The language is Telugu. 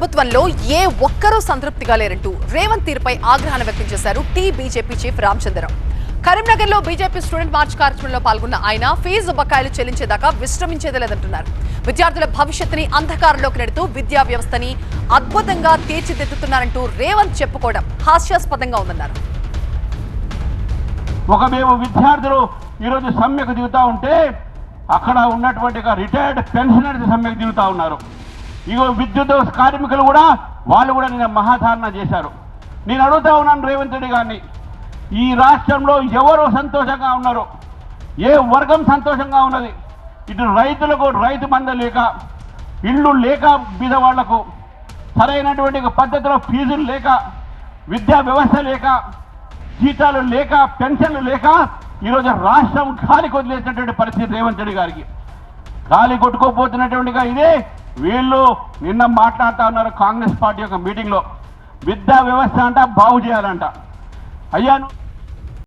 ప్రభుత్వంలో ఏ ఒక్కరూ సంతృప్తిగా లేరంటూ రేవంత్ తీరుపై ఆగ్రహాన్ని వ్యక్తం చేశారు బీజేపీ చీఫ్ రామచంద్రరావు. కరీంనగర్లో బీజేపీ స్టూడెంట్ మార్చ్ కార్యక్రమంలో పాల్గొన్న ఆయన ఫీజు బకాయిలు చెల్లించేదాకా విశ్రమించేదే లేదంటున్నారు. విద్యార్థుల భవిష్యత్తుని అంధకారంలోకి నెడుతూ విద్యా వ్యవస్థని అద్భుతంగా తీర్చిదిద్దుతున్నారంటూ రేవంత్ చెప్పుకోవడం హాస్యాస్పదంగా ఉందన్నారు. మేము విద్యార్థులు ఈరోజు సమ్మెకు దిగుతూ ఉంటే అక్కడ ఉన్నటువంటి రిటైర్డ్ పెన్షనర్స్ సమ్మెకు దిగుతూ ఉన్నారు. ఇగో విద్యుత్ కార్మికులు కూడా వాళ్ళు కూడా నిన్న మహాధారణ చేశారు. నేను అడుగుతా ఉన్నాను రేవంత్ రెడ్డి గారిని, ఈ రాష్ట్రంలో ఎవరు సంతోషంగా ఉన్నారు? ఏ వర్గం సంతోషంగా ఉన్నది? ఇటు రైతులకు రైతు బంధు లేక, ఇళ్ళు లేక, బీదవాళ్లకు సరైనటువంటి పద్ధతిలో ఫీజులు లేక, విద్యా వ్యవస్థ లేక, జీతాలు లేక, పెన్షన్లు లేక ఈరోజు రాష్ట్రం గాలి కొదిలేసినటువంటి పరిస్థితి రేవంత్ రెడ్డి గారికి. గాలి కొట్టుకోపోతున్నటువంటిగా ఇదే వీళ్ళు నిన్న మాట్లాడుతూ ఉన్నారు కాంగ్రెస్ పార్టీ యొక్క మీటింగ్లో. విద్యా వ్యవస్థ అంట బాగు చేయాలంట. అయ్యాను